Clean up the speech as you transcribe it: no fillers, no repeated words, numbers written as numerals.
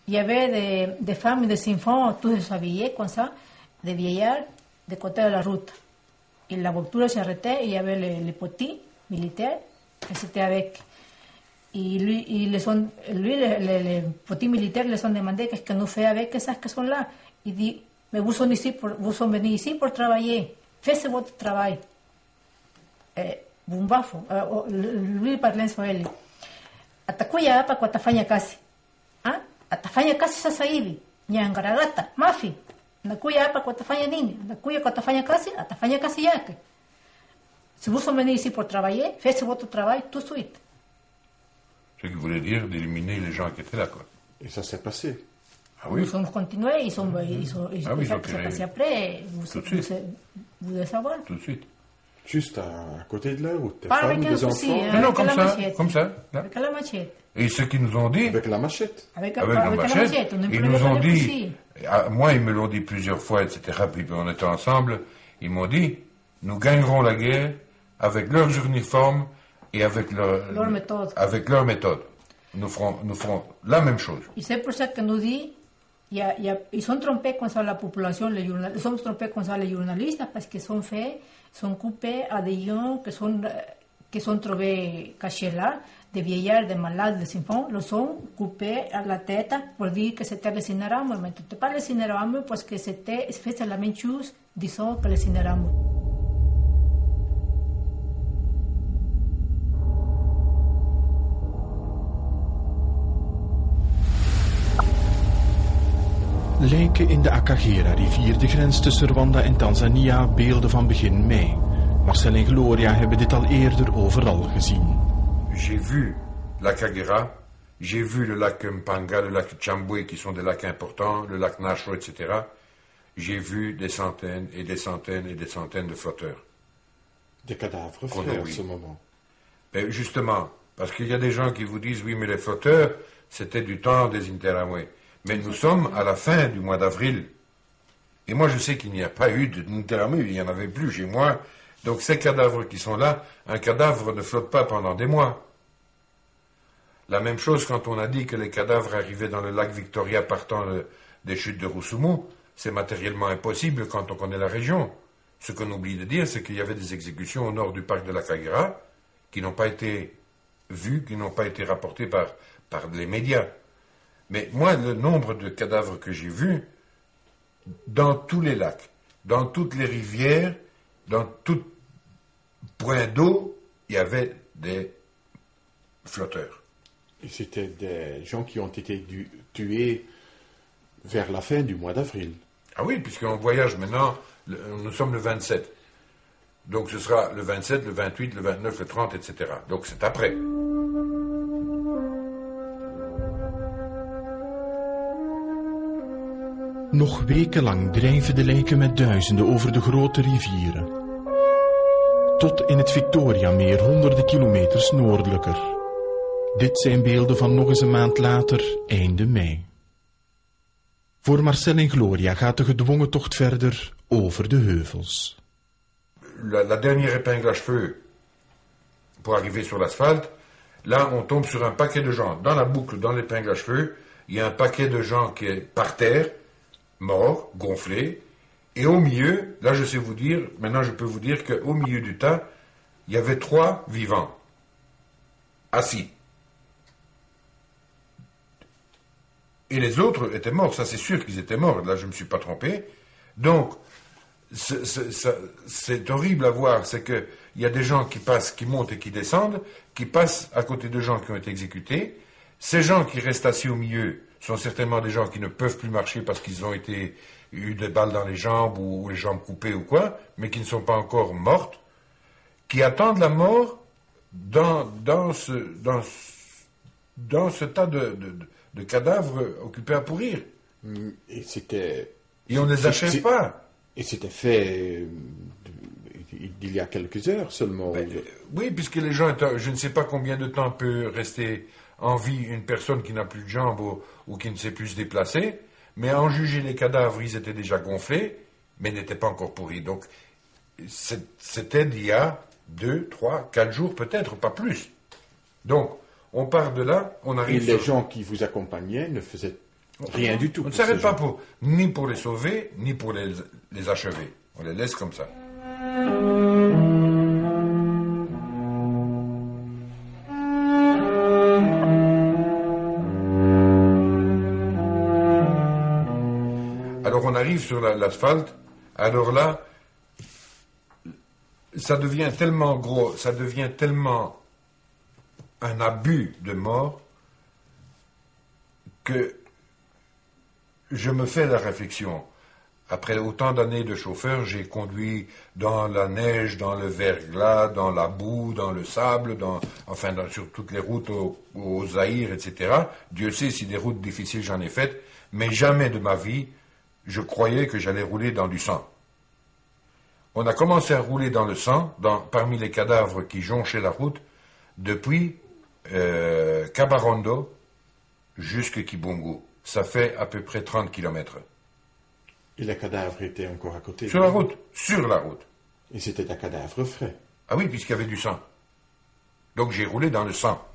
il y avait des femmes et des enfants tous habillés comme ça, des vieillards, de côté de la route. Et la voiture s'arrêtait et il y avait les petits militaires qui étaient avec. Et les petits militaires les ont demandé qu'est-ce que nous fait avec esas que sont là. Il dit, mais vous sont venus ici pour travailler, faites votre travail. Bumbafo, lui parlait en Swahili. Atakuya hapa kwa tafanya kazi. Atafanya kazi sasa hivi. Nyangaragata, mafi. Nakuya hapa kwa tafanya nini? Nakuya kwa tafanya kazi, atafanya kazi yake. Si vous sont venus ici pour travailler, faites votre travail tout de suite. Ce qui voulait dire d'éliminer les gens qui étaient là, quoi. Et ça s'est passé. Ah oui. Ils ont continué, ils ont ça s'est passé après, vous devez savoir. Tout de suite. Juste à côté de la route. Pas avec un fusil, avec comme la ça, machette. comme ça. Là. Avec la machette. Et ce qu'ils nous ont dit... Avec la machette. Avec la machette, on ils nous ont dit... Moi, ils me l'ont dit plusieurs fois, etc. Puis on était ensemble. Ils m'ont dit, nous gagnerons la guerre avec leurs uniformes et avec leur méthode. Nous ferons la même chose. Et c'est pour ça que nous dit, ils sont trompés comme ça la population, ils sont trompés comme ça les journalistes parce qu'ils sont coupés à des gens qui sont trouvés cachés là, des vieillards, des malades, des enfants, los sont coupés à la tête pour dire que c'était le Cineramo. Mais c'était pas le Cineramo parce que c'était fait la même chose, disons, que le Cineramo. Lijken in de Akagera-rivier, de grens tussen Rwanda en Tanzania, beelden van begin mei. Marcel en Gloria hebben dit al eerder overal gezien. J'ai vu l'Akagera, j'ai vu le lac Mpanga, le lac Chambwe, qui sont des lacs importants, le lac Nasho, etc. J'ai vu des centaines et des centaines et des centaines de flotteurs. Des cadavres frais en ce moment. Mais justement, parce qu'il y a des gens qui vous disent, oui, mais les flotteurs, c'était du temps des Interamwe. Mais nous sommes à la fin du mois d'avril. Et moi, je sais qu'il n'y a pas eu d'Interamwe, il n'y en avait plus chez moi. Donc ces cadavres qui sont là, un cadavre ne flotte pas pendant des mois. La même chose quand on a dit que les cadavres arrivaient dans le lac Victoria partant des chutes de Rusumo, c'est matériellement impossible quand on connaît la région. Ce qu'on oublie de dire, c'est qu'il y avait des exécutions au nord du parc de la Kagera qui n'ont pas été vues, qui n'ont pas été rapportées par les médias. Mais moi, le nombre de cadavres que j'ai vus, dans tous les lacs, dans toutes les rivières, dans tout point d'eau, il y avait des flotteurs. Et c'était des gens qui ont été tués vers la fin du mois d'avril. Ah oui, puisqu'on voyage maintenant, nous sommes le 27. Donc ce sera le 27, le 28, le 29, le 30, etc. Donc c'est après. Nog wekenlang drijven de lijken met duizenden over de grote rivieren. Tot in het Victoriameer, honderden kilometers noordelijker. Dit zijn beelden van nog eens een maand later, einde mei. Voor Marcel en Gloria gaat de gedwongen tocht verder over de heuvels. La dernière épingle à cheveux pour arriver sur l'asphalte, là on tombe sur un paquet de gens. Dans la boucle, dans l'épingle à cheveux, il y a un paquet de gens qui est par terre, morts, gonflés, et au milieu, là je sais vous dire, maintenant je peux vous dire qu'au milieu du tas, il y avait 3 vivants, assis. Et les autres étaient morts, ça c'est sûr qu'ils étaient morts, là je ne me suis pas trompé. Donc, c'est horrible à voir, c'est qu'il y a des gens qui passent, qui montent et qui descendent, qui passent à côté de gens qui ont été exécutés. Ces gens qui restent assis au milieu sont certainement des gens qui ne peuvent plus marcher parce qu'ils ont eu des balles dans les jambes ou les jambes coupées ou quoi, mais qui ne sont pas encore mortes, qui attendent la mort dans ce tas de cadavres occupés à pourrir. Et on ne les achève pas. Et c'était fait il y a quelques heures seulement. Oui, puisque les gens, je ne sais pas combien de temps peut rester en vie une personne qui n'a plus de jambes ou qui ne sait plus se déplacer, mais à en juger les cadavres, ils étaient déjà gonflés, mais n'étaient pas encore pourris. Donc, c'était d'il y a 2, 3, 4 jours peut-être, pas plus. Donc, on part de là, on arrive... Et les gens qui vous accompagnaient ne faisaient Rien du tout. On ne pour s'arrête ces pas gens. ni pour les sauver, ni pour les achever. On les laisse comme ça. Alors on arrive sur l'asphalte, alors là, ça devient tellement gros, ça devient tellement un abus de mort que je me fais la réflexion. Après autant d'années de chauffeur, j'ai conduit dans la neige, dans le verglas, dans la boue, dans le sable, sur toutes les routes au Zaïre, etc. Dieu sait si des routes difficiles j'en ai faites, mais jamais de ma vie, je croyais que j'allais rouler dans du sang. On a commencé à rouler dans le sang, parmi les cadavres qui jonchaient la route, depuis Kabarondo jusqu'à Kibungo. Ça fait à peu près 30 kilomètres. Et les cadavres étaient encore à côté. Sur la route, sur la route. Et c'était un cadavre frais. Ah oui, puisqu'il y avait du sang. Donc j'ai roulé dans le sang.